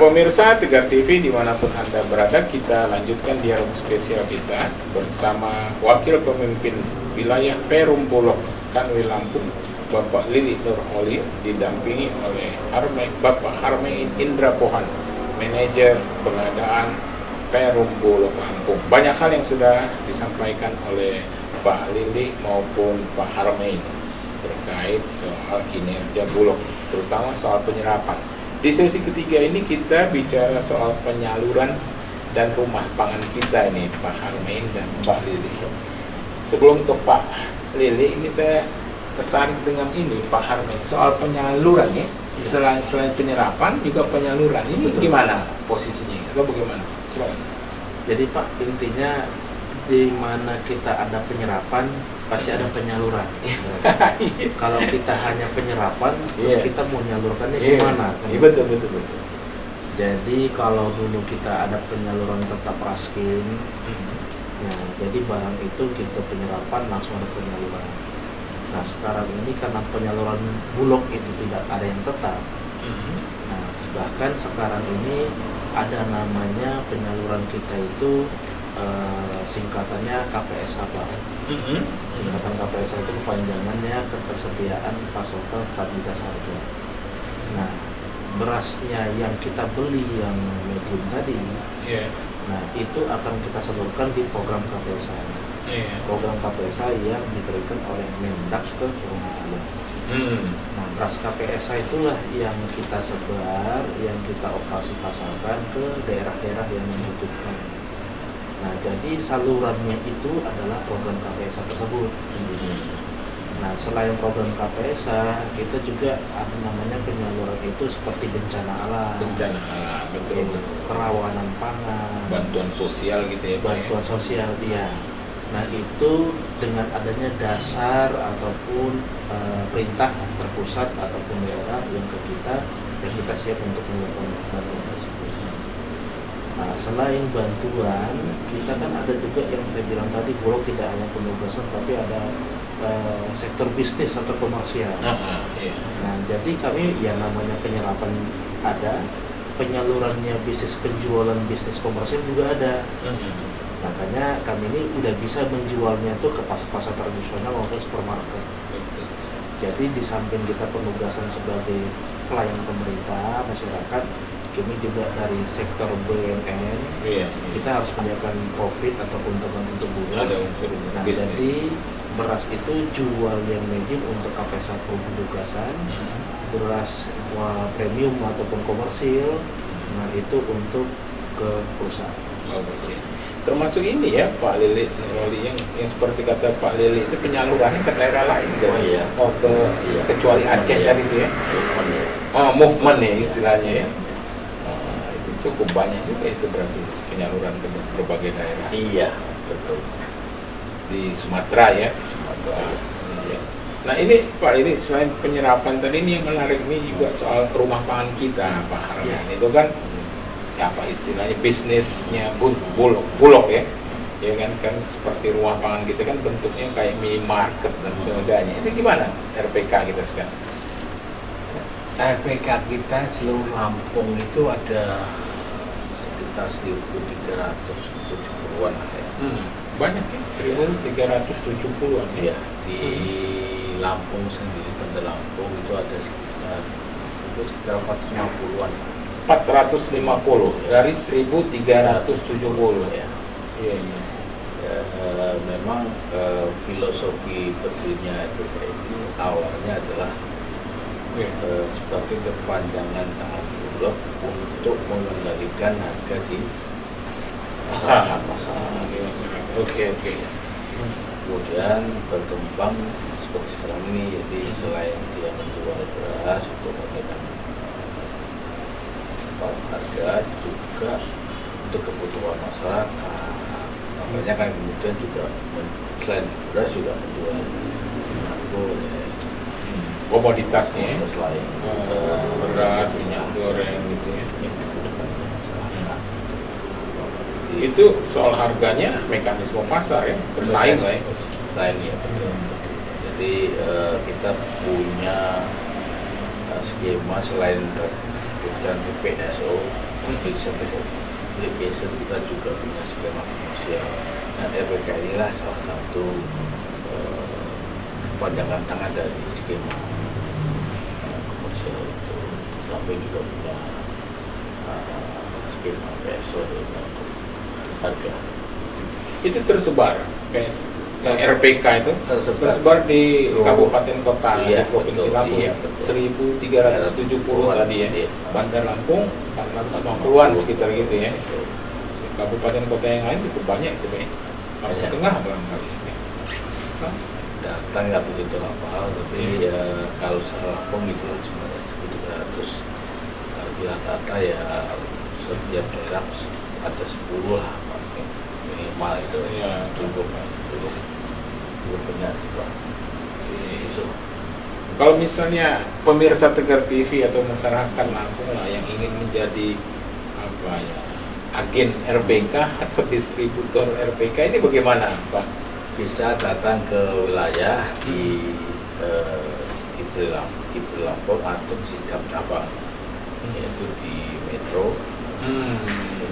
Pemirsa Tegar TV dimanapun Anda berada, kita lanjutkan dialog spesial kita bersama Wakil Pemimpin Wilayah Perum Bulog Kanwil Lampung, Bapak Lili Nurholis, didampingi oleh Bapak Harme Indra Pohan, Manajer Pengadaan Perum Bulog Lampung. Banyak hal yang sudah disampaikan oleh Pak Lili maupun Pak Harme terkait soal kinerja Bulog, terutama soal penyerapan. Di sesi ketiga ini kita bicara soal penyaluran dan rumah pangan kita ini, Pak Harme dan Pak Lili. Sebelum ke Pak Lili, ini saya tertarik dengan ini, Pak Harme, soal penyaluran ya. Selain penyerapan juga penyaluran. Ini betul. Gimana posisinya atau bagaimana? Selain. Jadi Pak, intinya di mana kita ada penyerapan pasti ada penyaluran. Kalau kita hanya penyerapan, terus kita mau nyalurkannya gimana? Iya, betul. Jadi kalau dulu kita ada penyaluran tetap raskin, ya, jadi barang itu kita penyerapan langsung ada penyaluran. Nah sekarang ini karena penyaluran Bulog itu tidak ada yang tetap, nah bahkan sekarang ini ada namanya penyaluran kita itu singkatannya KPSH Pak. Singkatan KPSH itu kepanjangannya ketersediaan pasokan stabilitas harga. Nah berasnya yang kita beli yang medium tadi, nah itu akan kita salurkan di program KPSH. Program KPSH yang diberikan oleh Mendak ke Kementerian. Nah beras KPSH itulah yang kita sebar, yang kita operasi pasarkan ke daerah-daerah yang membutuhkan. Nah, jadi salurannya itu adalah program KPSH tersebut. Nah, selain program KPSH, kita juga ada namanya penyaluran itu seperti bencana alam. Bencana alam, betul. Kerawanan pangan. Bantuan sosial gitu ya, Pak. Bantuan sosial, iya. Nah, itu dengan adanya dasar ataupun perintah terpusat ataupun daerah yang ke kita, dan kita siap untuk melakukan bantuan tersebut. Nah, selain bantuan, kita kan ada juga yang saya bilang tadi, Bulog tidak hanya penugasan, tapi ada sektor bisnis atau komersial. Nah, jadi kami yang namanya penyerapan ada, penyalurannya bisnis penjualan bisnis komersial juga ada. Makanya kami ini udah bisa menjualnya tuh ke pasar tradisional maupun supermarket. Jadi di samping kita penugasan sebagai pelayan pemerintah, masyarakat, kami juga dari sektor BUMN, kita harus menyediakan profit atau keuntungan untuk Bulog. Nah, jadi beras itu jual yang medium untuk KPSH penugasan, beras premium ataupun komersil, nah itu untuk ke perusahaan. Termasuk ini ya Pak Lili, yang seperti kata Pak Lili itu penyalurannya ke daerah lain, kecuali Aceh tadi itu ya. Movement ya istilahnya ya. Cukup banyak juga itu berarti penyaluran ke berbagai daerah. Iya, betul. Di Sumatera ya. Iya. Nah ini Pak, ini selain penyerapan tadi, ini yang menarik ini juga soal rumah pangan kita Pak Harme. Itu kan ya apa istilahnya bisnisnya Bulog ya. Ya kan seperti rumah pangan kita kan bentuknya kayak minimarket dan sebagainya. Itu gimana RPK kita sekarang? RPK kita seluruh Lampung itu ada sekitar 1.370-an ya. Banyak ya, 1.370-an ya. Di Lampung sendiri, Bandar Lampung itu ada sekitar 450-an. 450 dari 1.370 ya. Iya. Memang filosofi berdirinya RPK ini awalnya adalah sebagai kepanjangan tangan Bulog untuk mengendalikan harga di pasar. Oke. Kemudian berkembang seperti sekarang ini, jadi selain dia menjual beras untuk menekan harga, juga untuk kebutuhan masyarakat. Makanya kan kemudian juga selain beras juga menjual komoditasnya lain, beras, minyak goreng gitu ya. Itu soal harganya mekanisme pasar ya, bersaing lah ya. Bersaing ya. Jadi kita punya skema selain dengan BPSO application kita juga punya skema komersial. Dan RPK inilah salah satu pandangan tangan dari skema komersial itu. Sampai juga punya skema PSO untuk harga. Itu tersebar RPK itu tersebar di kabupaten kota di Iya, provinsi betul, Lampung. iya, betul. 1.370 tadi ya. Iya. Bandar Lampung 450-an sekitar gitu ya. Kabupaten kota yang lain cukup banyak itu ya. Lampung Banyak. Tengah barangkali. Hah? Data nggak begitu hafal, tapi ya kalau salah Lampung itu cuma 1.300. Di rata-rata ya setiap daerah ada 10 lah paling minimal itu. Iya. Cukup punya sebuah itu. Kalau misalnya pemirsa Tegar TV atau masyarakat Lampung lah yang ingin menjadi apa ya agen RPK atau distributor RPK ini bagaimana, Pak? Bisa datang ke wilayah di Lampung atau di cabang yaitu di Metro.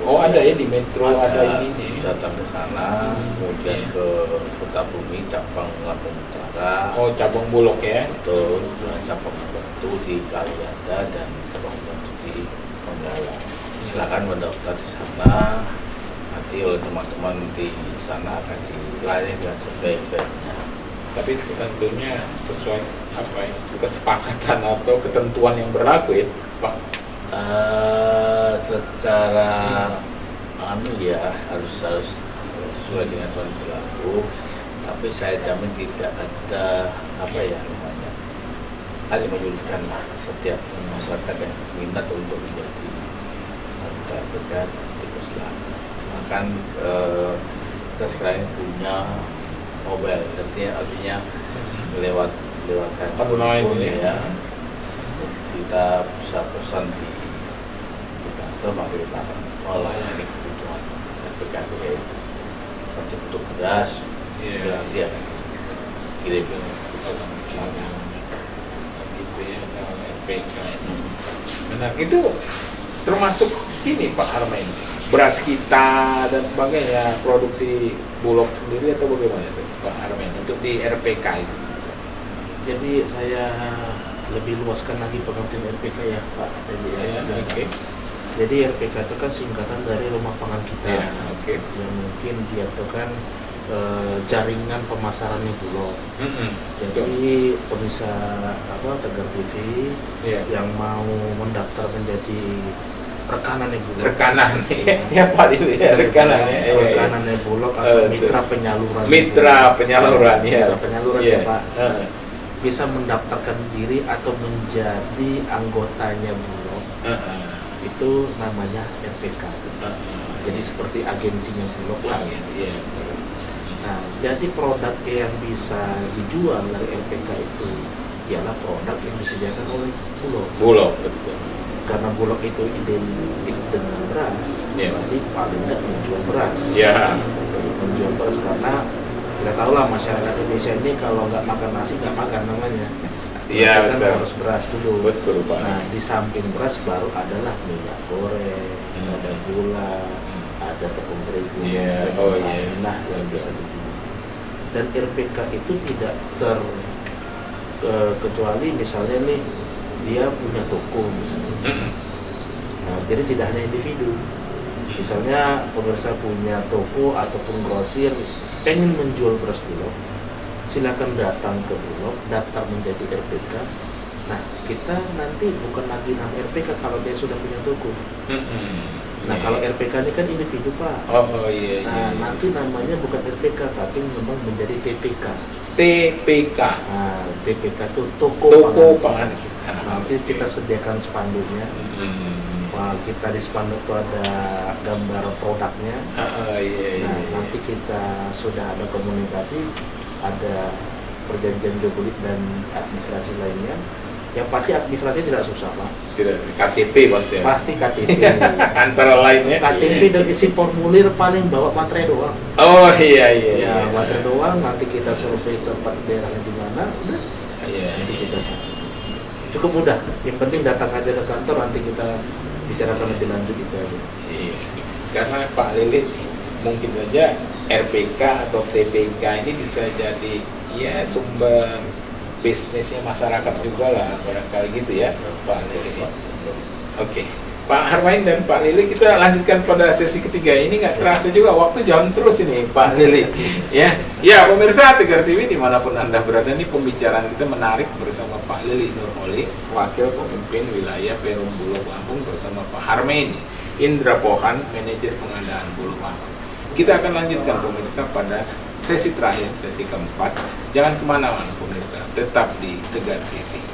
Oh ada ya di Metro ada ini bisa datang ke sana, kemudian Iya. ke Kota Bumi cabang Lampung Utara. Oh cabang Bulog ya. Atau cabang Batu di Kalianda dan cabang Batu di Donggala. Silakan mendaftar di sana. Nanti oleh teman-teman di sana akan dilayani dengan sebaik-baiknya. Tapi tentunya sesuai apa ya kesepakatan atau ketentuan yang berlaku ya, Pak. Secara harus sesuai dengan aturan berlaku, tapi saya jamin tidak ada hal yang menyulitkan setiap masyarakat yang minat untuk menjadi anggota RPK dipersilakan. Bahkan kita sekarang ini punya mobile, artinya lewat Online handphone ini ya, kita bisa pesan di kantor, maka kita akan melayani kebutuhan RPK yaitu satu bentuk beras, nanti akan kirim ke sana. Gitu ya kalau RPK ini. Benar itu termasuk ini Pak Armen beras kita dan sebagainya produksi Bulog sendiri atau bagaimana itu Pak Armen untuk di RPK itu? Jadi saya lebih luaskan lagi pengertian RPK ya Pak. Oke. Jadi RPK itu kan singkatan dari rumah pangan kita. Ya, oke. Yang mungkin dia itu kan jaringan pemasarannya Bulog. Jadi pemirsa Tegar TV Iya. yang mau mendaftar menjadi rekanannya Bulog. Rekanan ya Pak itu ya rekanan ya. Rekanannya Bulog atau mitra penyaluran. Mitra penyaluran ya. Mitra penyaluran Iya. ya Pak. Bisa mendaftarkan diri atau menjadi anggotanya Bulog. Itu namanya RPK. Jadi seperti agensinya Bulog lah. Iya. Nah, jadi produk yang bisa dijual dari RPK itu ialah produk yang disediakan oleh Bulog. Bulog betul. Karena Bulog itu identik dengan beras, Iya. jadi paling tidak menjual beras. Ya. Menjual beras karena kita tahu lah masyarakat Indonesia ini kalau nggak makan nasi nggak makan namanya. Iya, Kan betul. harus beras dulu. Betul Pak. Nah, di samping beras baru adalah minyak goreng, ada gula, ada tepung terigu, Iya, ada oh iya. nah yang bisa dijual. Dan RPK itu tidak kecuali misalnya nih dia punya toko misalnya. Nah, jadi tidak hanya individu. Misalnya pemirsa punya toko ataupun grosir pengen menjual beras Bulog, silakan datang ke Bulog, daftar menjadi RPK. Nah, kita nanti bukan lagi nama RPK kalau dia sudah punya toko. Nah, kalau RPK ini kan individu Pak. Oh iya. Nah, nanti namanya bukan RPK tapi memang menjadi TPK. TPK. Nah, TPK itu toko Pangan kita. Nanti kita sediakan spanduknya. Wah, kita di spanduk itu ada gambar produknya. Iya. Nah, nanti kita sudah ada komunikasi, ada perjanjian jual beli dan administrasi lainnya. Yang pasti administrasi tidak susah Pak. Tidak KTP pasti. Pasti KTP. Antara lainnya. KTP dan isi formulir paling bawa materai doang. Oh iya. Ya, materai doang. Nanti kita survei tempat daerahnya di mana. Udah. Iya. Nanti kita cukup mudah. Yang penting datang aja ke kantor. Nanti kita bicarakan lebih lanjut itu aja. Iya. Karena Pak Lilit mungkin saja RPK atau TPK ini bisa jadi ya sumber bisnisnya masyarakat juga lah, barangkali gitu ya Pak Lilit. Oke. Pak Harmain dan Pak Lili, kita lanjutkan pada sesi ketiga ini. Nggak terasa juga waktu jalan terus ini Pak Lili. Ya pemirsa Tegar TV dimanapun Anda berada, ini pembicaraan kita menarik bersama Pak Lili Nurholi, Wakil Pemimpin Wilayah Perum Bulog Lampung, bersama Pak Harmain Indra Pohan, Manajer Pengadaan Bulog Lampung. Kita akan lanjutkan pemirsa pada sesi terakhir, sesi keempat. Jangan kemana-mana pemirsa, tetap di Tegar TV.